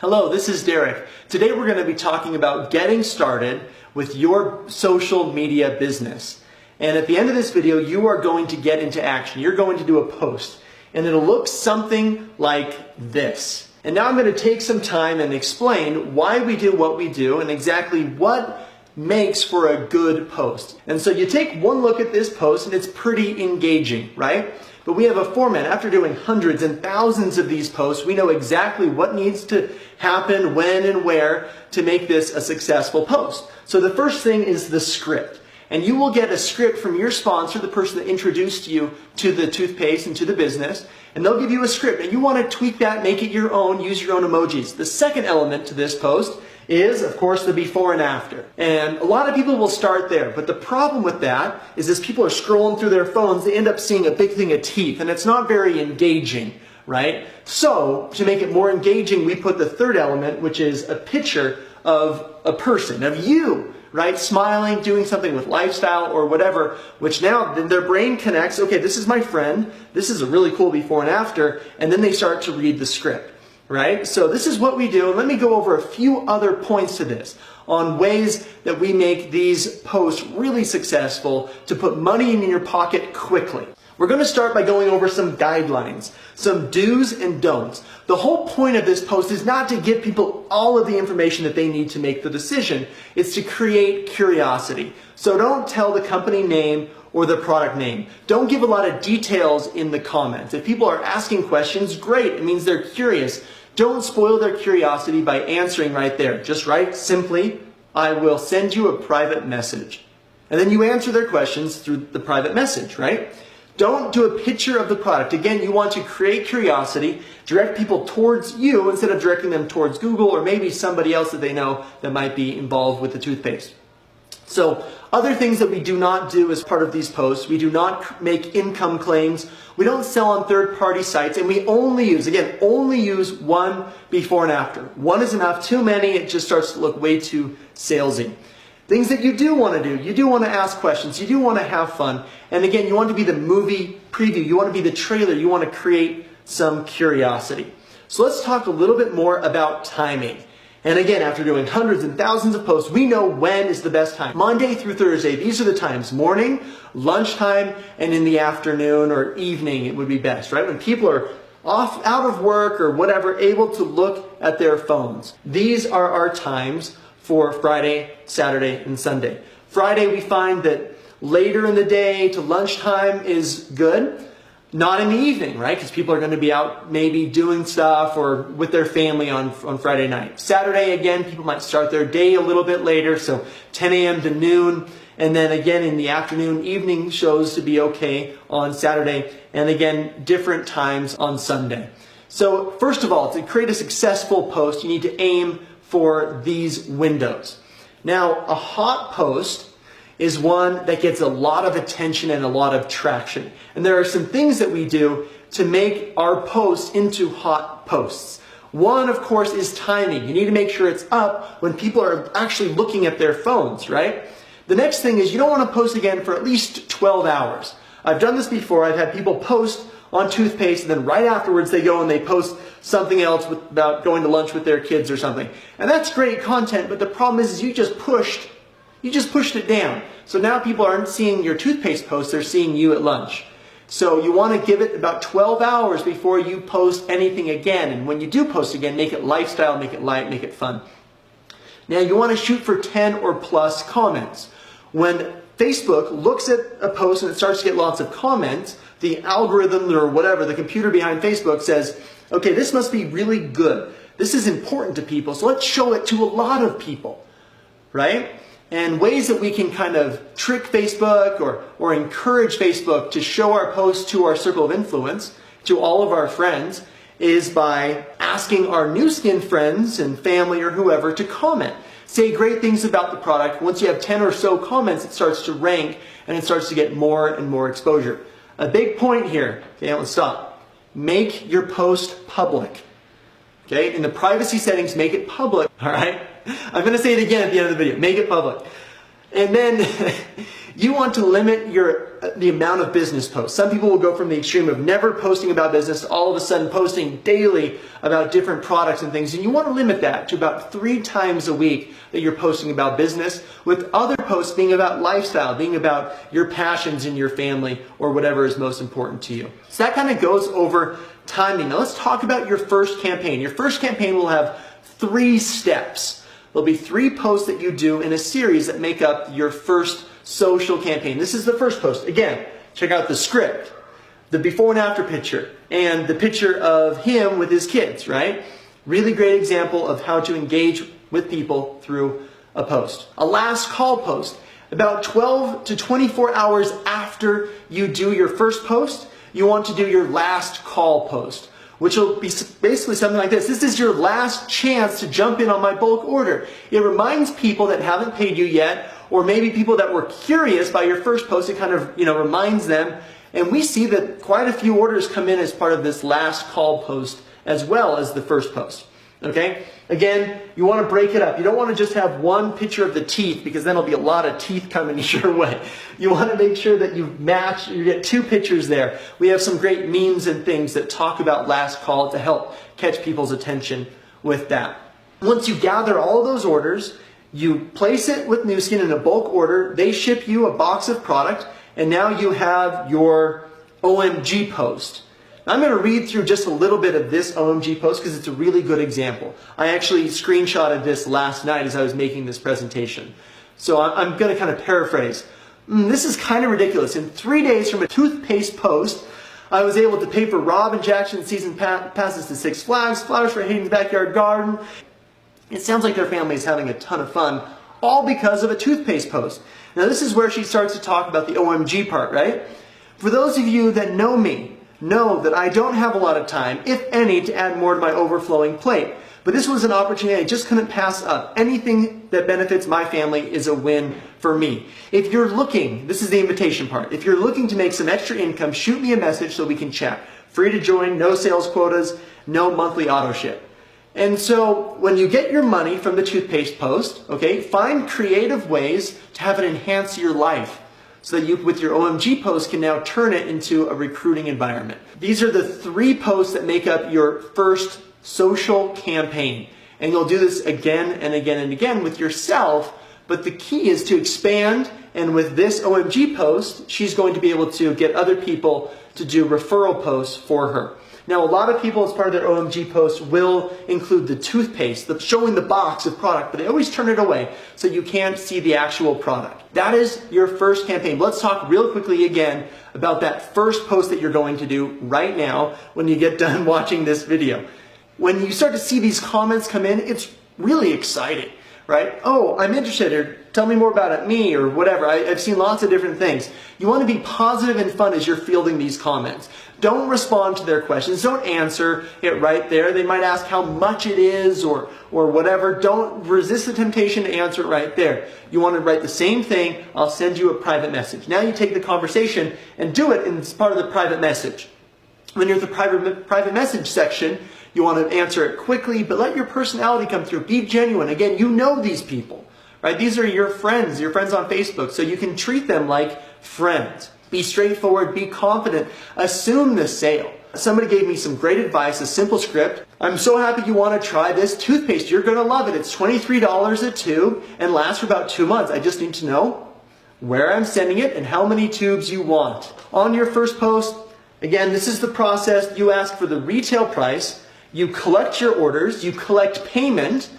Hello, this is Derek. Today we're going to be talking about getting started with your social media business. And at the end of this video, you are going to get into action. You're going to do a post. And it'll look something like this. And now I'm going to take some time and explain why we do what we do and exactly what makes for a good post. And so you take one look at this post and it's pretty engaging, right? But we have a format. After doing hundreds and thousands of these posts, we know exactly what needs to happen, when and where to make this a successful post. So the first thing is the script. And you will get a script from your sponsor, the person that introduced you to the toothpaste and to the business, and they'll give you a script. And you want to tweak that, make it your own, use your own emojis. The second element to this post is, of course, the before and after. And a lot of people will start there, but the problem with that is as people are scrolling through their phones, they end up seeing a big thing of teeth, and it's not very engaging, right? So, to make it more engaging, we put the third element, which is a picture of a person, of you, right? Smiling, doing something with lifestyle or whatever, which now their brain connects, okay, this is my friend, this is a really cool before and after, and then they start to read the script. Right? So this is what we do. And let me go over a few other points to this on ways that we make these posts really successful to put money in your pocket quickly. We're going to start by going over some guidelines, some do's and don'ts. The whole point of this post is not to give people all of the information that they need to make the decision. It's to create curiosity. So don't tell the company name or the product name. Don't give a lot of details in the comments. If people are asking questions, great. It means they're curious. Don't spoil their curiosity by answering right there. Just write simply, I will send you a private message. And then you answer their questions through the private message, right? Don't do a picture of the product. Again, you want to create curiosity, direct people towards you instead of directing them towards Google or maybe somebody else that they know that might be involved with the toothpaste. So, other things that we do not do as part of these posts, we do not make income claims, we don't sell on third-party sites, and we only use one before and after. One is enough, too many, it just starts to look way too salesy. Things that you do want to do, you do want to ask questions, you do want to have fun, and again, you want to be the movie preview, you want to be the trailer, you want to create some curiosity. So let's talk a little bit more about timing. And again, after doing hundreds and thousands of posts, we know when is the best time. Monday through Thursday, these are the times. Morning, lunchtime, and in the afternoon or evening, it would be best, right? When people are out of work or whatever, able to look at their phones. These are our times for Friday, Saturday, and Sunday. Friday, we find that later in the day to lunchtime is good. Not in the evening, right? Because people are going to be out maybe doing stuff or with their family on Friday night. Saturday, again, people might start their day a little bit later, so 10 a.m. to noon. And then again in the afternoon, evening shows to be okay on Saturday. And again, different times on Sunday. So first of all, to create a successful post, you need to aim for these windows. Now, a hot post is one that gets a lot of attention and a lot of traction. And there are some things that we do to make our posts into hot posts. One, of course, is timing. You need to make sure it's up when people are actually looking at their phones, right? The next thing is you don't want to post again for at least 12 hours. I've done this before. I've had people post on toothpaste and then right afterwards they go and they post something else about going to lunch with their kids or something. And that's great content, but the problem is you just pushed it down. So now people aren't seeing your toothpaste post, they're seeing you at lunch. So you want to give it about 12 hours before you post anything again. And when you do post again, make it lifestyle, make it light, make it fun. Now you want to shoot for 10 or plus comments. When Facebook looks at a post and it starts to get lots of comments, the algorithm or whatever, the computer behind Facebook says, okay, this must be really good. This is important to people, so let's show it to a lot of people, right? And ways that we can kind of trick Facebook or encourage Facebook to show our posts to our circle of influence, to all of our friends, is by asking our new skin friends and family or whoever to comment. Say great things about the product. Once you have 10 or so comments, it starts to rank and it starts to get more and more exposure. A big point here, okay, let's stop. Make your post public. Okay, in the privacy settings, make it public, all right? I'm going to say it again at the end of the video. Make it public. And then you want to limit the amount of business posts. Some people will go from the extreme of never posting about business to all of a sudden posting daily about different products and things. And you want to limit that to about 3 times a week that you're posting about business, with other posts being about lifestyle, being about your passions in your family or whatever is most important to you. So that kind of goes over timing. Now let's talk about your first campaign. Your first campaign will have 3 steps. There'll be 3 posts that you do in a series that make up your first social campaign. This is the first post. Again, check out the script, the before and after picture, and the picture of him with his kids, right? Really great example of how to engage with people through a post. A last call post. About 12 to 24 hours after you do your first post, you want to do your last call post, which will be basically something like this. This is your last chance to jump in on my bulk order. It reminds people that haven't paid you yet, or maybe people that were curious by your first post. It kind of, reminds them. And we see that quite a few orders come in as part of this last call post as well as the first post. Okay? Again, you want to break it up. You don't want to just have one picture of the teeth, because then there'll be a lot of teeth coming your way. You want to make sure that you get 2 pictures there. We have some great memes and things that talk about last call to help catch people's attention with that. Once you gather all those orders, you place it with Nu Skin in a bulk order. They ship you a box of product, and now you have your OMG post. I'm going to read through just a little bit of this OMG post because it's a really good example. I actually screenshotted this last night as I was making this presentation. So I'm going to kind of paraphrase. This is kind of ridiculous. In 3 days from a toothpaste post, I was able to pay for Rob and Jackson season passes to Six Flags, flowers for Hayden's backyard garden. It sounds like their family is having a ton of fun, all because of a toothpaste post. Now this is where she starts to talk about the OMG part, right? For those of you that know me, know that I don't have a lot of time, if any, to add more to my overflowing plate. But this was an opportunity I just couldn't pass up. Anything that benefits my family is a win for me. If you're looking, this is the invitation part, if you're looking to make some extra income, shoot me a message so we can chat. Free to join, no sales quotas, no monthly auto ship. And so when you get your money from the toothpaste post, okay, find creative ways to have it enhance your life, so that you, with your OMG post, can now turn it into a recruiting environment. These are the 3 posts that make up your first social campaign. And you'll do this again and again and again with yourself, but the key is to expand, and with this OMG post, she's going to be able to get other people to do referral posts for her. Now, a lot of people, as part of their OMG post, will include the toothpaste, showing the box of product, but they always turn it away so you can't see the actual product. That is your first campaign. Let's talk real quickly again about that first post that you're going to do right now when you get done watching this video. When you start to see these comments come in, it's really exciting, right? Oh, I'm interested, or tell me more about it, me, or whatever. I've seen lots of different things. You want to be positive and fun as you're fielding these comments. Don't respond to their questions. Don't answer it right there. They might ask how much it is or whatever. Don't resist the temptation to answer it right there. You want to write the same thing. I'll send you a private message. Now you take the conversation and do it as part of the private message. When you're at the private message section, you want to answer it quickly, but let your personality come through. Be genuine. Again, you know these people, right? These are your friends on Facebook, so you can treat them like friends. Be straightforward, be confident, assume the sale. Somebody gave me some great advice, a simple script. I'm so happy you want to try this toothpaste. You're going to love it. It's $23 a tube and lasts for about 2 months. I just need to know where I'm sending it and how many tubes you want. On your first post, again, this is the process. You ask for the retail price. You collect your orders. You collect payment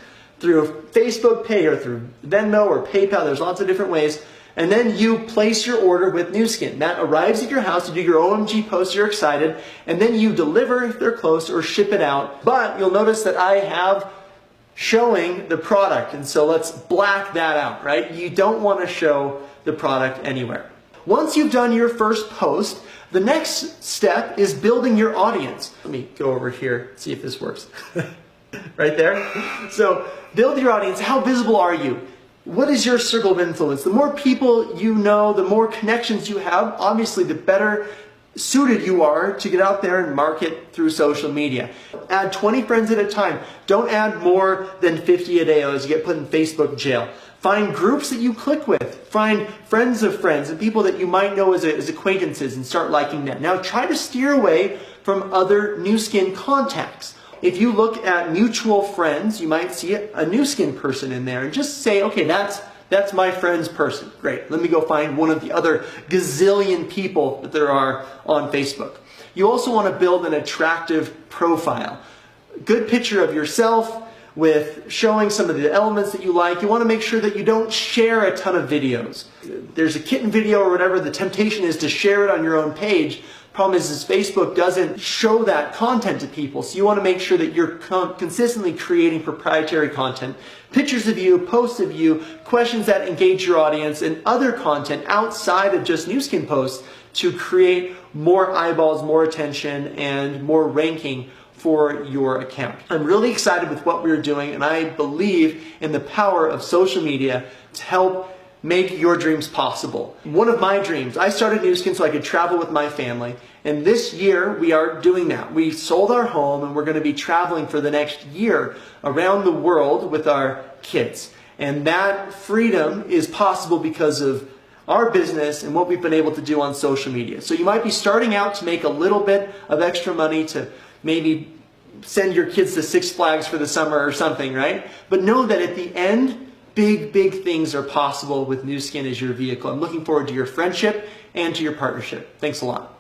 through Facebook Pay or through Venmo or PayPal. There's lots of different ways. And then you place your order with Nu Skin. That arrives at your house. You do your OMG post, you're excited, and then you deliver if they're close or ship it out. But you'll notice that I have showing the product, and so let's black that out, right? You don't want to show the product anywhere. Once you've done your first post, the next step is building your audience. Let me go over here, see if this works. Right there? So build your audience. How visible are you? What is your circle of influence? The more people you know, the more connections you have, obviously the better suited you are to get out there and market through social media. Add 20 friends at a time. Don't add more than 50 a day as you get put in Facebook jail. Find groups that you click with. Find friends of friends and people that you might know as acquaintances and start liking them. Now try to steer away from other Nu Skin contacts. If you look at mutual friends, you might see a Nu Skin person in there and just say, okay, that's my friend's person. Great, let me go find one of the other gazillion people that there are on Facebook. You also want to build an attractive profile. Good picture of yourself with showing some of the elements that you like. You want to make sure that you don't share a ton of videos. There's a kitten video or whatever, the temptation is to share it on your own page. Problem is Facebook doesn't show that content to people, so you want to make sure that you're consistently creating proprietary content, pictures of you, posts of you, questions that engage your audience, and other content outside of just Nu Skin posts to create more eyeballs, more attention, and more ranking for your account. I'm really excited with what we're doing, and I believe in the power of social media to help make your dreams possible. One of my dreams, I started Nu Skin so I could travel with my family, and this year we are doing that. We sold our home and we're going to be traveling for the next year around the world with our kids. And that freedom is possible because of our business and what we've been able to do on social media. So you might be starting out to make a little bit of extra money to maybe send your kids to Six Flags for the summer or something, right? But know that at the end, big things are possible with Nu Skin as your vehicle. I'm looking forward to your friendship and to your partnership. Thanks a lot.